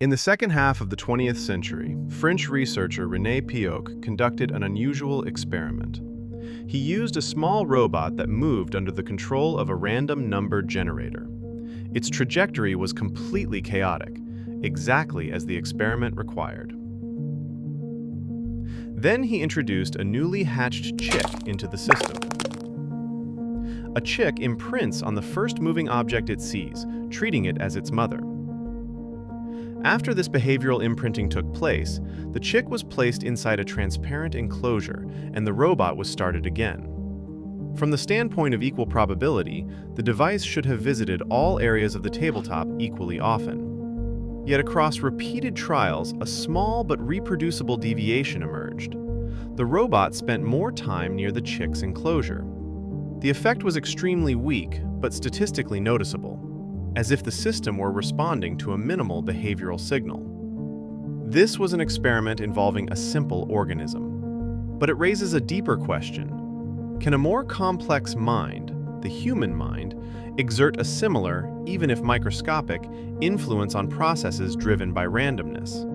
In the second half of the 20th century, French researcher René Piot conducted an unusual experiment. He used a small robot that moved under the control of a random number generator. Its trajectory was completely chaotic, exactly as the experiment required. Then he introduced a newly hatched chick into the system. A chick imprints on the first moving object it sees, treating it as its mother. After this behavioral imprinting took place, the chick was placed inside a transparent enclosure, and the robot was started again. From the standpoint of equal probability, the device should have visited all areas of the tabletop equally often. Yet across repeated trials, a small but reproducible deviation emerged. The robot spent more time near the chick's enclosure. The effect was extremely weak, but statistically noticeable, as if the system were responding to a minimal behavioral signal. This was an experiment involving a simple organism, but it raises a deeper question. Can a more complex mind, the human mind, exert a similar, even if microscopic, influence on processes driven by randomness?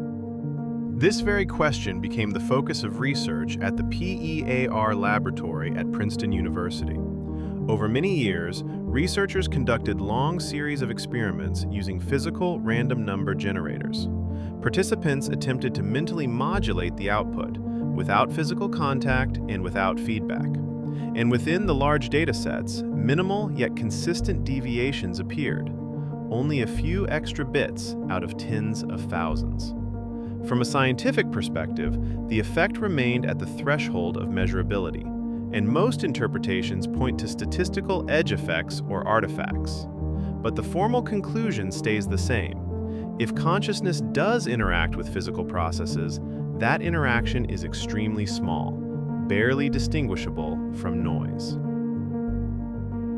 This very question became the focus of research at the PEAR laboratory at Princeton University. Over many years, researchers conducted long series of experiments using physical random number generators. Participants attempted to mentally modulate the output without physical contact and without feedback. And within the large data sets, minimal yet consistent deviations appeared, only a few extra bits out of tens of thousands. From a scientific perspective, the effect remained at the threshold of measurability, and most interpretations point to statistical edge effects or artifacts. But the formal conclusion stays the same. If consciousness does interact with physical processes, that interaction is extremely small, barely distinguishable from noise.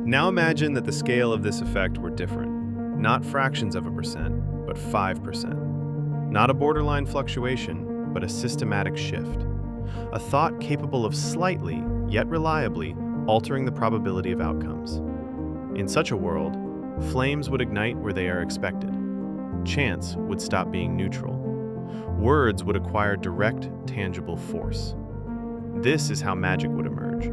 Now imagine that the scale of this effect were different. Not fractions of a percent, but 5%. Not a borderline fluctuation, but a systematic shift. A thought capable of slightly, yet reliably, altering the probability of outcomes. In such a world, flames would ignite where they are expected. Chance would stop being neutral. Words would acquire direct, tangible force. This is how magic would emerge,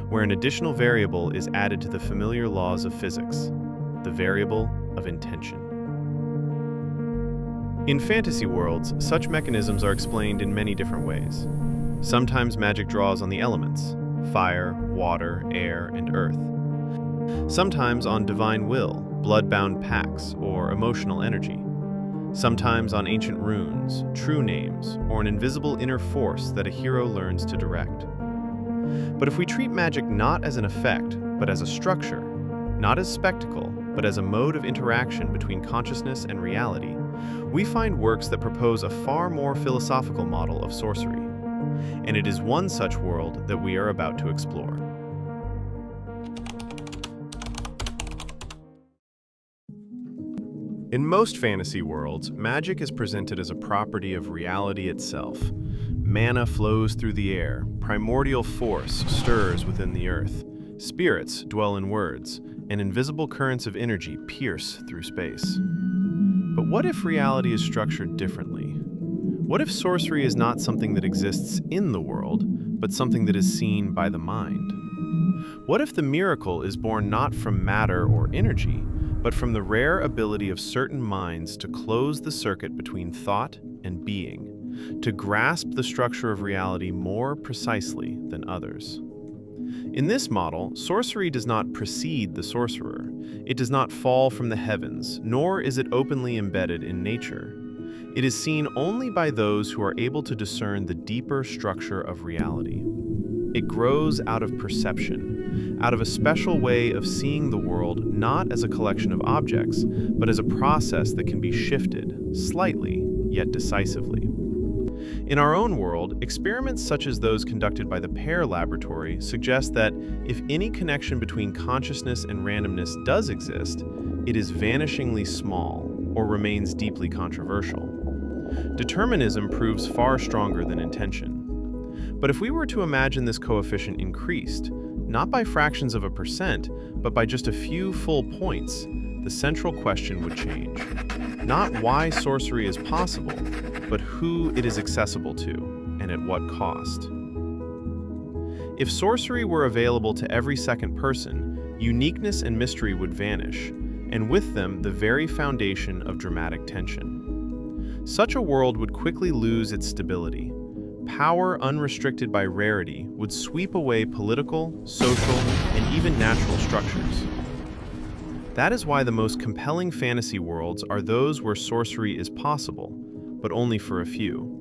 where an additional variable is added to the familiar laws of physics, the variable of intention. In fantasy worlds, such mechanisms are explained in many different ways. Sometimes magic draws on the elements, fire, water, air, and earth. Sometimes on divine will, blood-bound pacts, or emotional energy. Sometimes on ancient runes, true names, or an invisible inner force that a hero learns to direct. But if we treat magic not as an effect, but as a structure, not as spectacle, but as a mode of interaction between consciousness and reality, we find works that propose a far more philosophical model of sorcery. And it is one such world that we are about to explore. In most fantasy worlds, magic is presented as a property of reality itself. Mana flows through the air, primordial force stirs within the earth, spirits dwell in words, and invisible currents of energy pierce through space. But what if reality is structured differently? What if sorcery is not something that exists in the world, but something that is seen by the mind? What if the miracle is born not from matter or energy, but from the rare ability of certain minds to close the circuit between thought and being, to grasp the structure of reality more precisely than others? In this model, sorcery does not precede the sorcerer. It does not fall from the heavens, nor is it openly embedded in nature. It is seen only by those who are able to discern the deeper structure of reality. It grows out of perception, out of a special way of seeing the world not as a collection of objects, but as a process that can be shifted, slightly, yet decisively. In our own world, experiments such as those conducted by the PEAR laboratory suggest that if any connection between consciousness and randomness does exist, it is vanishingly small or remains deeply controversial. Determinism proves far stronger than intention. But if we were to imagine this coefficient increased, not by fractions of a percent, but by just a few full points, the central question would change. Not why sorcery is possible, but who it is accessible to, and at what cost. If sorcery were available to every second person, uniqueness and mystery would vanish, and with them the very foundation of dramatic tension. Such a world would quickly lose its stability. Power unrestricted by rarity would sweep away political, social, and even natural structures. That is why the most compelling fantasy worlds are those where sorcery is possible, but only for a few.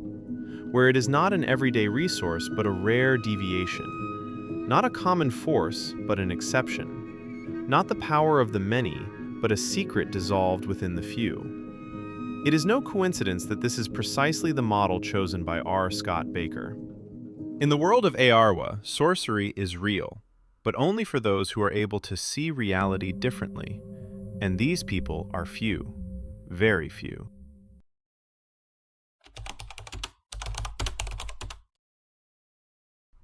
Where it is not an everyday resource, but a rare deviation. Not a common force, but an exception. Not the power of the many, but a secret dissolved within the few. It is no coincidence that this is precisely the model chosen by R. Scott Bakker. In the world of Eärwa, sorcery is real, but only for those who are able to see reality differently. And these people are few, very few.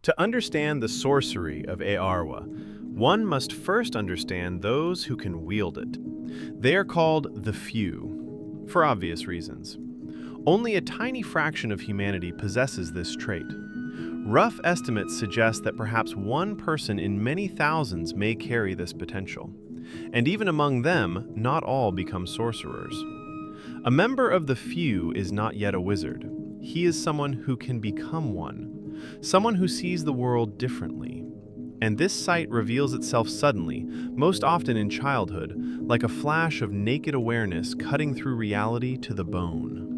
To understand the sorcery of Eärwa, one must first understand those who can wield it. They are called the few, for obvious reasons. Only a tiny fraction of humanity possesses this trait. Rough estimates suggest that perhaps one person in many thousands may carry this potential. And even among them, not all become sorcerers. A member of the few is not yet a wizard. He is someone who can become one, someone who sees the world differently. And this sight reveals itself suddenly, most often in childhood, like a flash of naked awareness cutting through reality to the bone.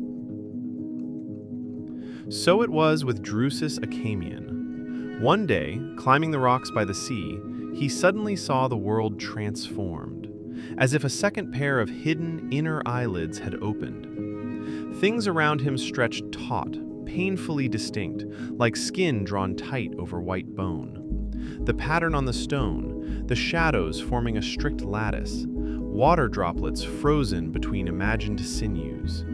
So it was with Drusus Acamian. One day, climbing the rocks by the sea, he suddenly saw the world transformed, as if a second pair of hidden inner eyelids had opened. Things around him stretched taut, painfully distinct, like skin drawn tight over white bone. The pattern on the stone, the shadows forming a strict lattice, water droplets frozen between imagined sinews.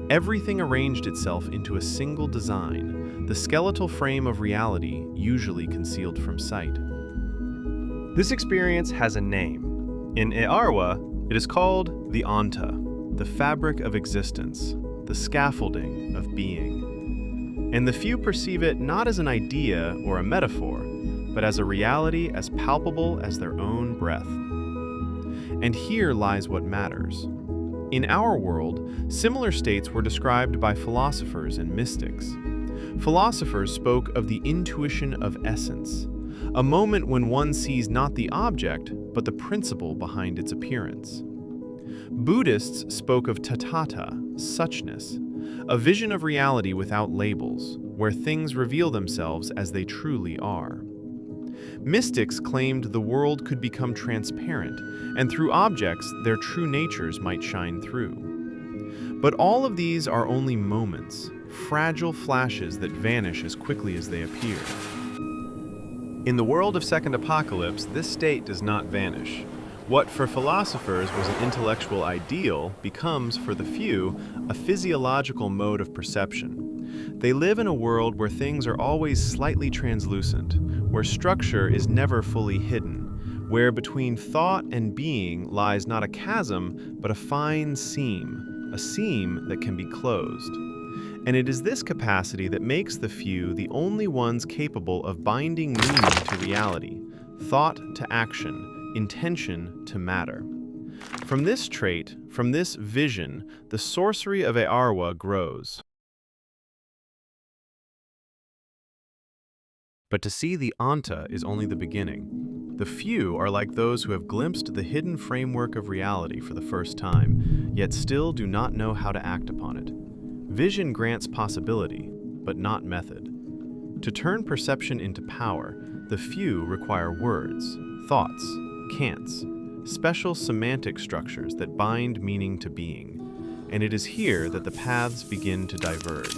Everything arranged itself into a single design, the skeletal frame of reality usually concealed from sight. This experience has a name. In Eärwa, it is called the Anta, the fabric of existence, the scaffolding of being. And the few perceive it not as an idea or a metaphor, but as a reality as palpable as their own breath. And here lies what matters. In our world, similar states were described by philosophers and mystics. Philosophers spoke of the intuition of essence, a moment when one sees not the object, but the principle behind its appearance. Buddhists spoke of tathata, suchness, a vision of reality without labels, where things reveal themselves as they truly are. Mystics claimed the world could become transparent, and through objects their true natures might shine through. But all of these are only moments, fragile flashes that vanish as quickly as they appear. In the world of Second Apocalypse, this state does not vanish. What for philosophers was an intellectual ideal becomes, for the few, a physiological mode of perception. They live in a world where things are always slightly translucent, where structure is never fully hidden, where between thought and being lies not a chasm, but a fine seam, a seam that can be closed. And it is this capacity that makes the few the only ones capable of binding meaning to reality, thought to action, intention to matter. From this trait, from this vision, the sorcery of Eärwa grows. But to see the Anta is only the beginning. The few are like those who have glimpsed the hidden framework of reality for the first time, yet still do not know how to act upon it. Vision grants possibility, but not method. To turn perception into power, the few require words, thoughts, cants, special semantic structures that bind meaning to being. And it is here that the paths begin to diverge.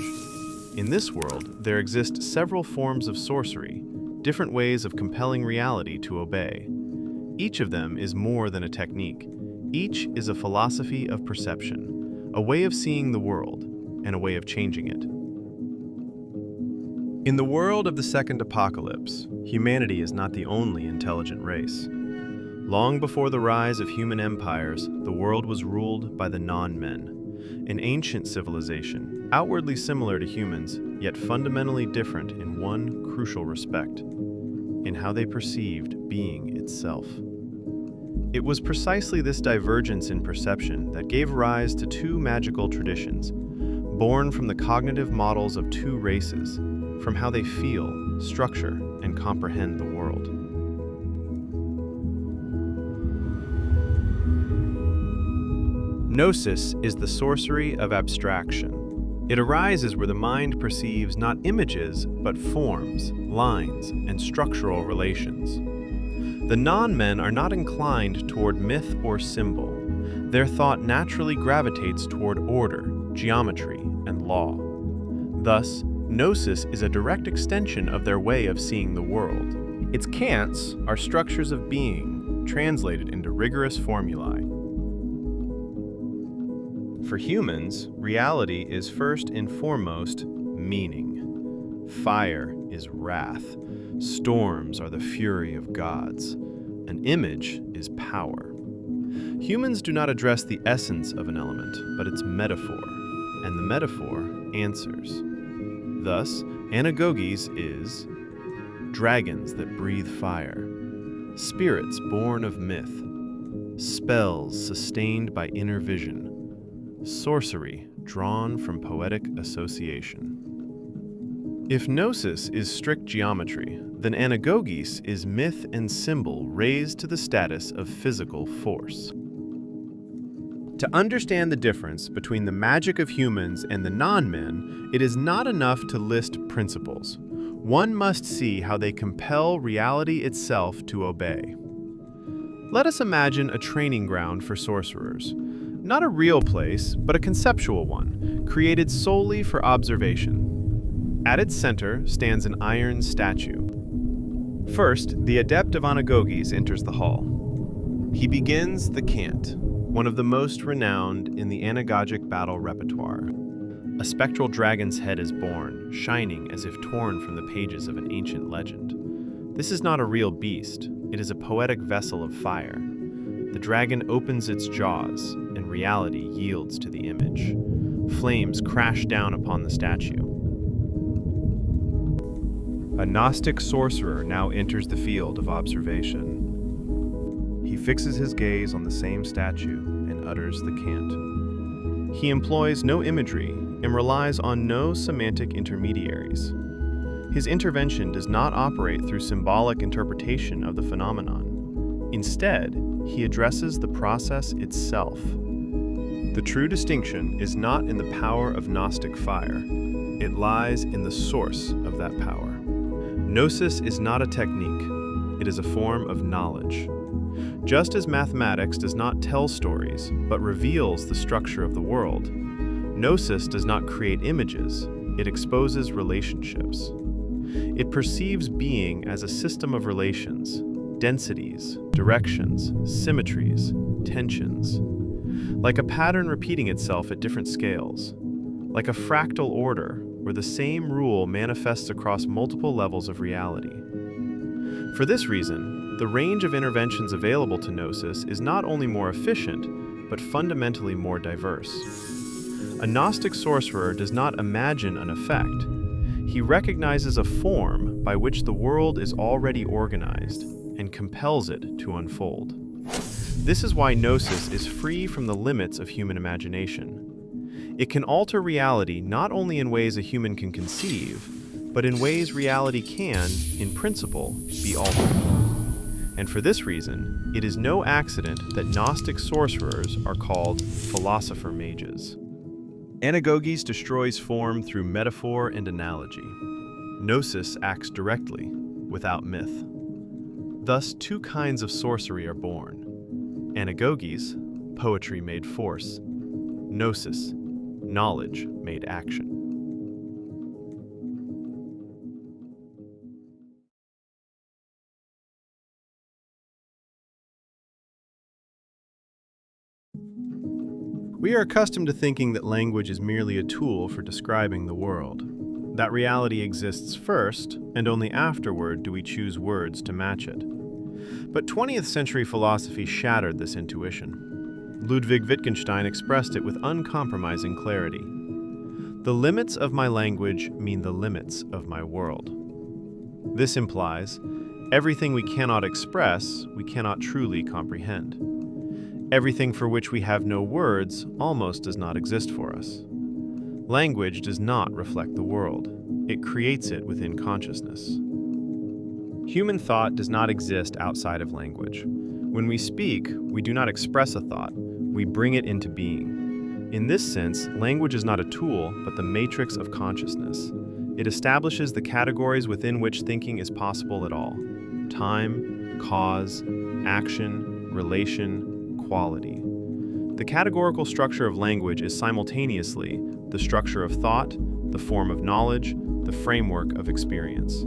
In this world, there exist several forms of sorcery, different ways of compelling reality to obey. Each of them is more than a technique. Each is a philosophy of perception, a way of seeing the world, and a way of changing it. In the world of the Second Apocalypse, humanity is not the only intelligent race. Long before the rise of human empires, the world was ruled by the non-men, an ancient civilization, outwardly similar to humans, yet fundamentally different in one crucial respect, in how they perceived being itself. It was precisely this divergence in perception that gave rise to two magical traditions, born from the cognitive models of two races, from how they feel, structure, and comprehend the world. Nosis is the sorcery of abstraction. It arises where the mind perceives not images, but forms, lines, and structural relations. The non-men are not inclined toward myth or symbol. Their thought naturally gravitates toward order, geometry, and law. Thus, Nosis is a direct extension of their way of seeing the world. Its cants are structures of being, translated into rigorous formulae. For humans, reality is first and foremost meaning. Fire is wrath. Storms are the fury of gods. An image is power. Humans do not address the essence of an element, but its metaphor, and the metaphor answers. Thus, anagogis is dragons that breathe fire, spirits born of myth, spells sustained by inner vision, sorcery drawn from poetic association. If Nosis is strict geometry, then anagogis is myth and symbol raised to the status of physical force. To understand the difference between the magic of humans and the non-men, it is not enough to list principles. One must see how they compel reality itself to obey. Let us imagine a training ground for sorcerers. Not a real place, but a conceptual one, created solely for observation. At its center stands an iron statue. First, the adept of anagogis enters the hall. He begins the cant, one of the most renowned in the anagogic battle repertoire. A spectral dragon's head is born, shining as if torn from the pages of an ancient legend. This is not a real beast, it is a poetic vessel of fire. The dragon opens its jaws, and reality yields to the image. Flames crash down upon the statue. A Gnostic sorcerer now enters the field of observation. He fixes his gaze on the same statue and utters the cant. He employs no imagery and relies on no semantic intermediaries. His intervention does not operate through symbolic interpretation of the phenomenon. Instead, he addresses the process itself. The true distinction is not in the power of Gnostic fire. It lies in the source of that power. Gnosis is not a technique. It is a form of knowledge. Just as mathematics does not tell stories, but reveals the structure of the world, Gnosis does not create images. It exposes relationships. It perceives being as a system of relations, densities, directions, symmetries, tensions. Like a pattern repeating itself at different scales. Like a fractal order, where the same rule manifests across multiple levels of reality. For this reason, the range of interventions available to Nosis is not only more efficient, but fundamentally more diverse. A Gnostic sorcerer does not imagine an effect. He recognizes a form by which the world is already organized and compels it to unfold. This is why Nosis is free from the limits of human imagination. It can alter reality not only in ways a human can conceive, but in ways reality can, in principle, be altered. And for this reason, it is no accident that Gnostic sorcerers are called philosopher mages. Anagogis destroys form through metaphor and analogy. Nosis acts directly, without myth. Thus, two kinds of sorcery are born. Anagogis, poetry made force. Nosis, knowledge made action. We are accustomed to thinking that language is merely a tool for describing the world. That reality exists first, and only afterward do we choose words to match it. But 20th century philosophy shattered this intuition. Ludwig Wittgenstein expressed it with uncompromising clarity. The limits of my language mean the limits of my world. This implies everything we cannot express, we cannot truly comprehend. Everything for which we have no words almost does not exist for us. Language does not reflect the world. It creates it within consciousness. Human thought does not exist outside of language. When we speak, we do not express a thought, we bring it into being. In this sense, language is not a tool, but the matrix of consciousness. It establishes the categories within which thinking is possible at all: time, cause, action, relation, quality. The categorical structure of language is simultaneously the structure of thought, the form of knowledge, the framework of experience.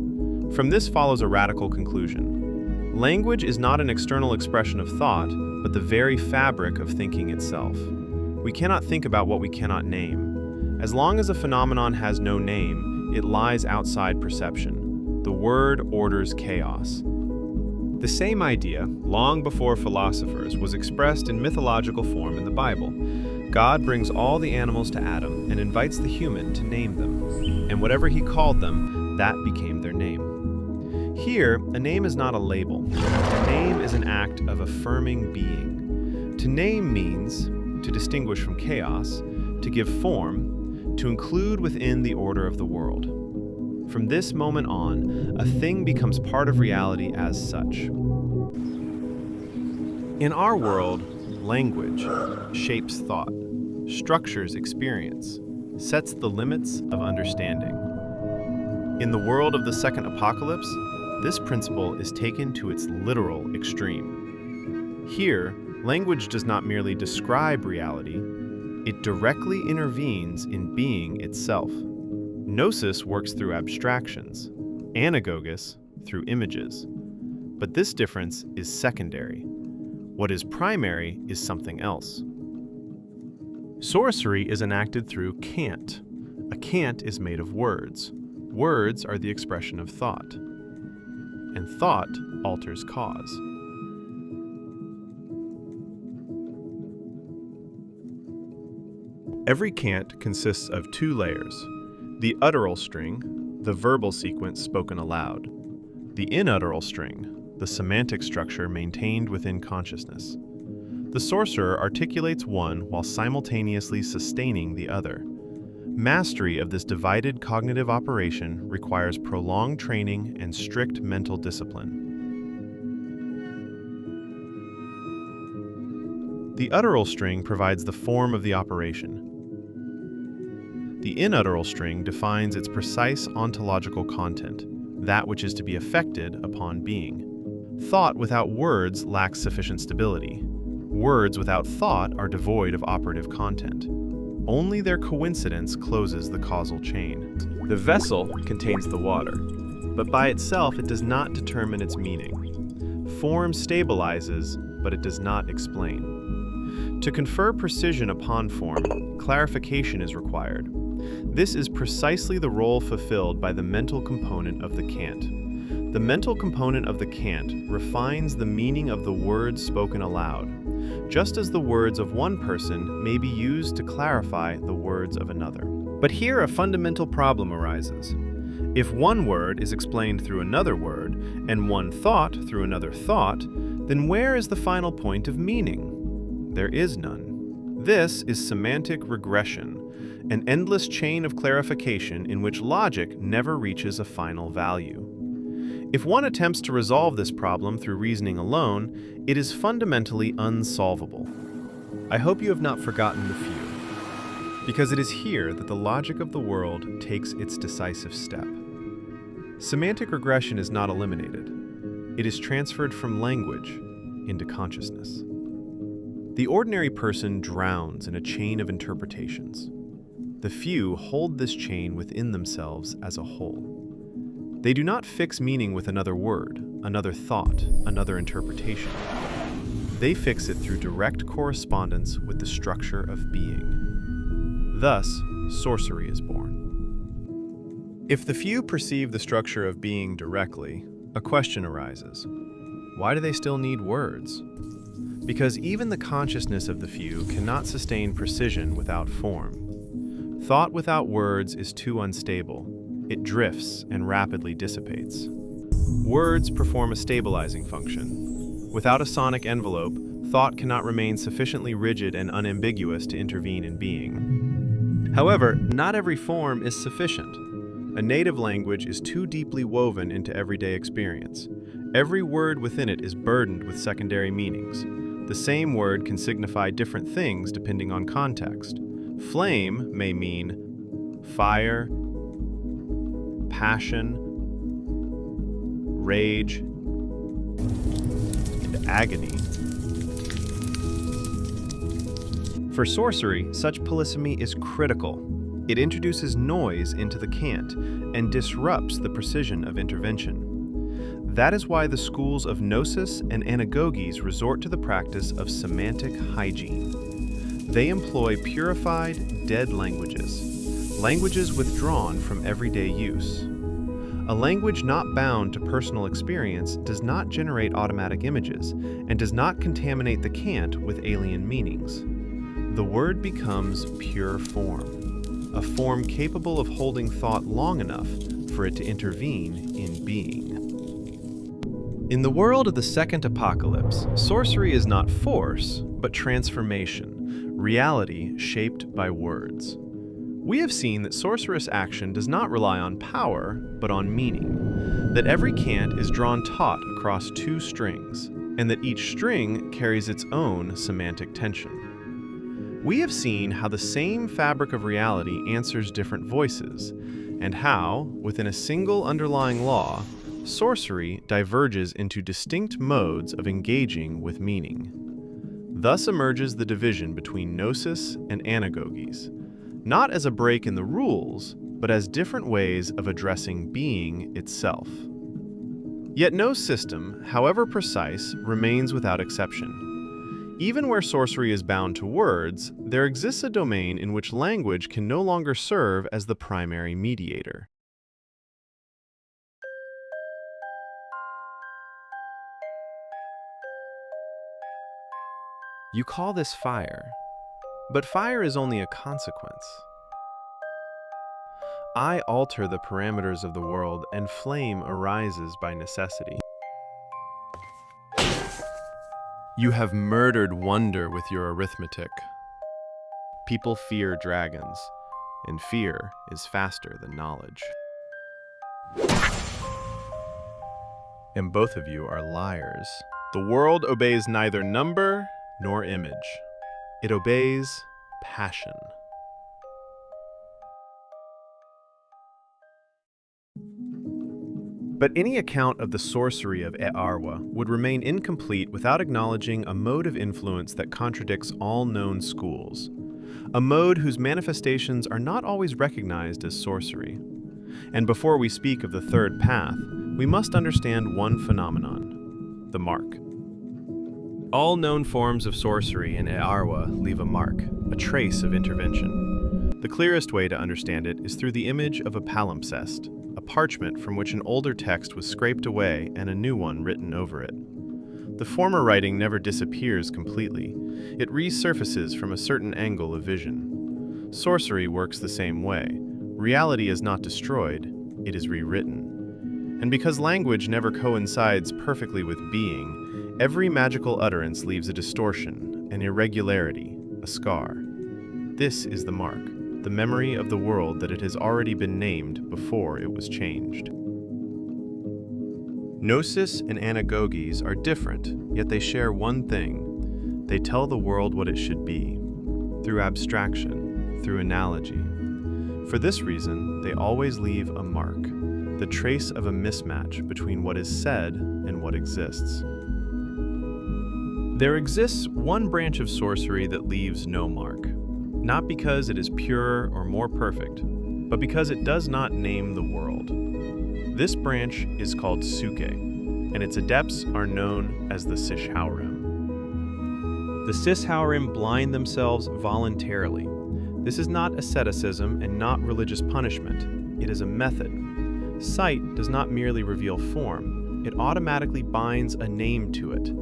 From this follows a radical conclusion. Language is not an external expression of thought, but the very fabric of thinking itself. We cannot think about what we cannot name. As long as a phenomenon has no name, it lies outside perception. The word orders chaos. The same idea, long before philosophers, was expressed in mythological form in the Bible. God brings all the animals to Adam and invites the human to name them. And whatever he called them, that became their name. Here, a name is not a label. A name is an act of affirming being. To name means to distinguish from chaos, to give form, to include within the order of the world. From this moment on, a thing becomes part of reality as such. In our world, language shapes thought, structures experience, sets the limits of understanding. In the world of the second apocalypse, this principle is taken to its literal extreme. Here, language does not merely describe reality, it directly intervenes in being itself. Nosis works through abstractions, anagogis through images. But this difference is secondary. What is primary is something else. Sorcery is enacted through cant. A cant is made of words. Words are the expression of thought. And thought alters cause. Every cant consists of two layers: the utteral string, the verbal sequence spoken aloud; the inutteral string, the semantic structure maintained within consciousness. The sorcerer articulates one while simultaneously sustaining the other. Mastery of this divided cognitive operation requires prolonged training and strict mental discipline. The utteral string provides the form of the operation. The inutteral string defines its precise ontological content, that which is to be effected upon being. Thought without words lacks sufficient stability. Words without thought are devoid of operative content. Only their coincidence closes the causal chain. The vessel contains the water, but by itself it does not determine its meaning. Form stabilizes, but it does not explain. To confer precision upon form, clarification is required. This is precisely the role fulfilled by the mental component of the cant. The mental component of the cant refines the meaning of the words spoken aloud, just as the words of one person may be used to clarify the words of another. But here a fundamental problem arises. If one word is explained through another word, and one thought through another thought, then where is the final point of meaning? There is none. This is semantic regression, an endless chain of clarification in which logic never reaches a final value. If one attempts to resolve this problem through reasoning alone, it is fundamentally unsolvable. I hope you have not forgotten the few, because it is here that the logic of the world takes its decisive step. Semantic regression is not eliminated. It is transferred from language into consciousness. The ordinary person drowns in a chain of interpretations. The few hold this chain within themselves as a whole. They do not fix meaning with another word, another thought, another interpretation. They fix it through direct correspondence with the structure of being. Thus, sorcery is born. If the few perceive the structure of being directly, a question arises. Why do they still need words? Because even the consciousness of the few cannot sustain precision without form. Thought without words is too unstable. It drifts and rapidly dissipates. Words perform a stabilizing function. Without a sonic envelope, thought cannot remain sufficiently rigid and unambiguous to intervene in being. However, not every form is sufficient. A native language is too deeply woven into everyday experience. Every word within it is burdened with secondary meanings. The same word can signify different things depending on context. Flame may mean fire, passion, rage, and agony. For sorcery, such polysemy is critical. It introduces noise into the cant and disrupts the precision of intervention. That is why the schools of Nosis and anagogis resort to the practice of semantic hygiene. They employ purified, dead languages, languages withdrawn from everyday use. A language not bound to personal experience does not generate automatic images and does not contaminate the cant with alien meanings. The word becomes pure form, a form capable of holding thought long enough for it to intervene in being. In the world of the second apocalypse, sorcery is not force, but transformation, reality shaped by words. We have seen that sorcerous action does not rely on power, but on meaning, that every cant is drawn taut across two strings, and that each string carries its own semantic tension. We have seen how the same fabric of reality answers different voices, and how, within a single underlying law, sorcery diverges into distinct modes of engaging with meaning. Thus emerges the division between Nosis and anagogis, not as a break in the rules, but as different ways of addressing being itself. Yet no system, however precise, remains without exception. Even where sorcery is bound to words, there exists a domain in which language can no longer serve as the primary mediator. You call this fire, but fire is only a consequence. I alter the parameters of the world, and flame arises by necessity. You have murdered wonder with your arithmetic. People fear dragons, and fear is faster than knowledge. And both of you are liars. The world obeys neither number nor image. It obeys passion. But any account of the sorcery of Eärwa would remain incomplete without acknowledging a mode of influence that contradicts all known schools, a mode whose manifestations are not always recognized as sorcery. And before we speak of the third path, we must understand one phenomenon: the mark. All known forms of sorcery in Eärwa leave a mark, a trace of intervention. The clearest way to understand it is through the image of a palimpsest, a parchment from which an older text was scraped away and a new one written over it. The former writing never disappears completely. It resurfaces from a certain angle of vision. Sorcery works the same way. Reality is not destroyed, it is rewritten. And because language never coincides perfectly with being, every magical utterance leaves a distortion, an irregularity, a scar. This is the mark, the memory of the world that it has already been named before it was changed. Nosis and anagogis are different, yet they share one thing. They tell the world what it should be, through abstraction, through analogy. For this reason, they always leave a mark, the trace of a mismatch between what is said and what exists. There exists one branch of sorcery that leaves no mark, not because it is purer or more perfect, but because it does not name the world. This branch is called Suke, and its adepts are known as the Sishaurim. The Sishaurim blind themselves voluntarily. This is not asceticism and not religious punishment. It is a method. Sight does not merely reveal form, it automatically binds a name to it: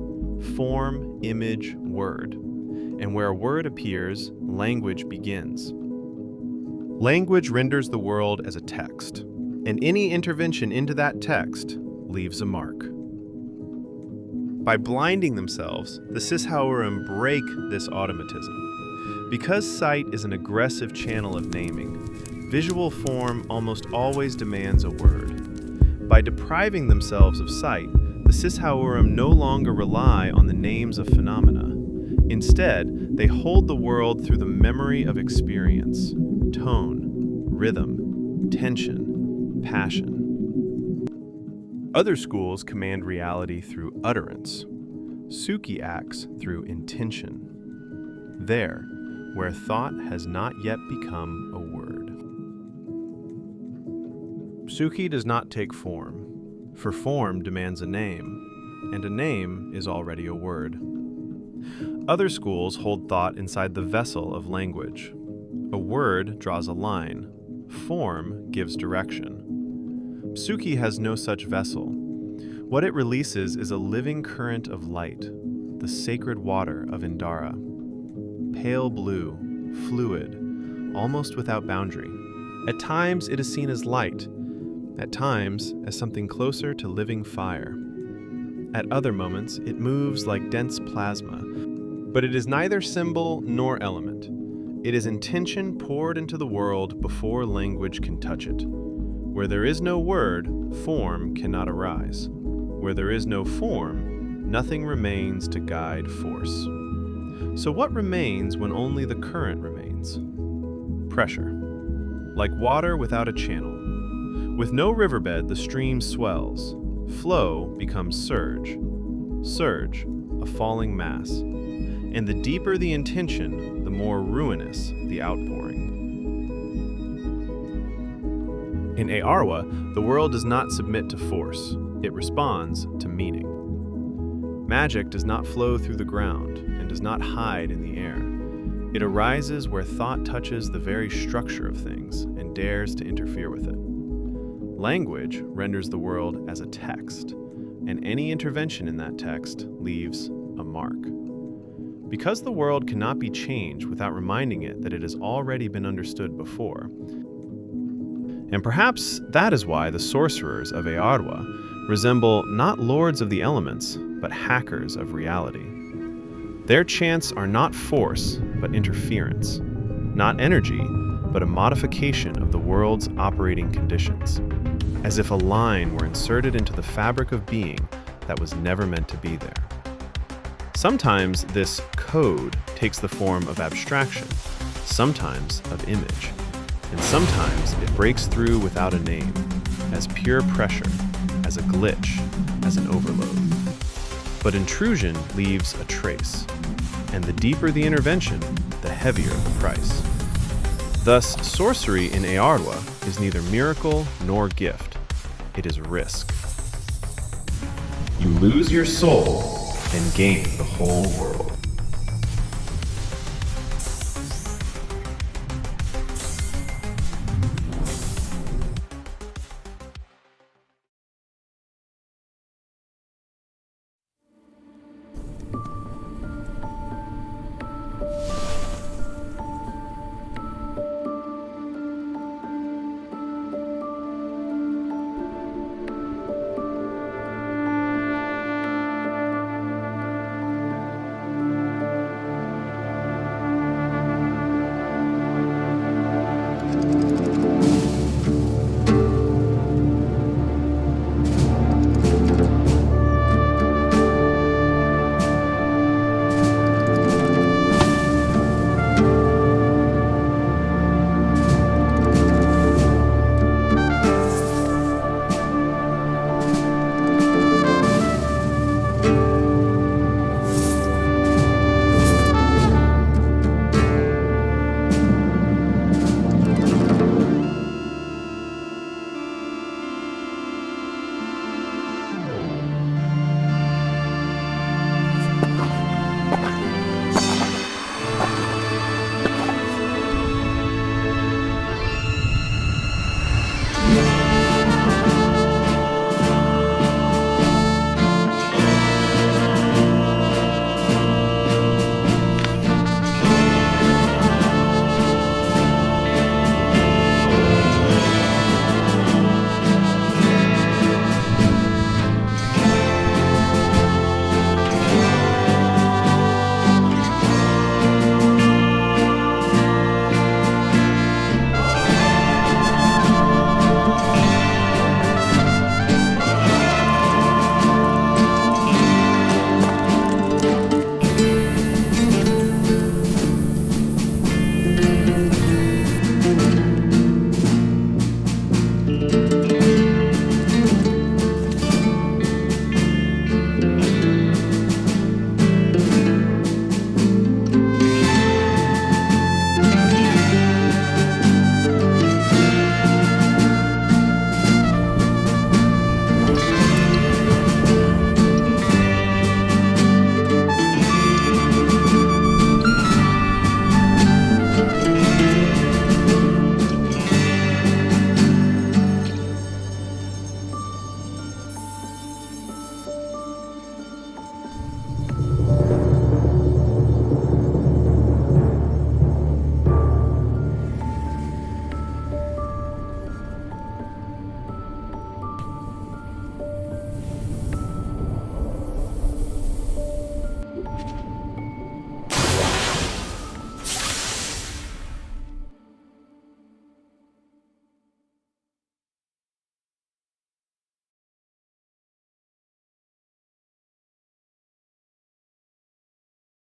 form, image, word. And where a word appears, language begins. Language renders the world as a text, and any intervention into that text leaves a mark. By blinding themselves, the Sishaurim break this automatism. Because sight is an aggressive channel of naming, visual form almost always demands a word. By depriving themselves of sight, the Sishaurim no longer rely on the names of phenomena. Instead, they hold the world through the memory of experience, tone, rhythm, tension, passion. Other schools command reality through utterance. Suki acts through intention. There, where thought has not yet become a word. Suki does not take form, for form demands a name, and a name is already a word. Other schools hold thought inside the vessel of language. A word draws a line. Form gives direction. Suki has no such vessel. What it releases is a living current of light, the sacred water of Indara. Pale blue, fluid, almost without boundary. At times it is seen as light, at times as something closer to living fire. At other moments it moves like dense plasma, but it is neither symbol nor element. It is intention poured into the world before language can touch it. Where there is no word, form cannot arise. Where there is no form, nothing remains to guide force. So what remains when only the current remains? Pressure. Like water without a channel. With no riverbed, the stream swells. Flow becomes surge. Surge, a falling mass. And the deeper the intention, the more ruinous the outpouring. In Eärwa, the world does not submit to force. It responds to meaning. Magic does not flow through the ground and does not hide in the air. It arises where thought touches the very structure of things and dares to interfere with it. Language renders the world as a text, and any intervention in that text leaves a mark. Because the world cannot be changed without reminding it that it has already been understood before. And perhaps that is why the sorcerers of Eärwa resemble not lords of the elements, but hackers of reality. Their chants are not force, but interference, not energy, but a modification of the world's operating conditions, as if a line were inserted into the fabric of being that was never meant to be there. Sometimes this code takes the form of abstraction, sometimes of image, and sometimes it breaks through without a name, as pure pressure, as a glitch, as an overload. But intrusion leaves a trace, and the deeper the intervention, the heavier the price. Thus, sorcery in Eärwa is neither miracle nor gift. It is risk. You lose your soul and gain the whole world.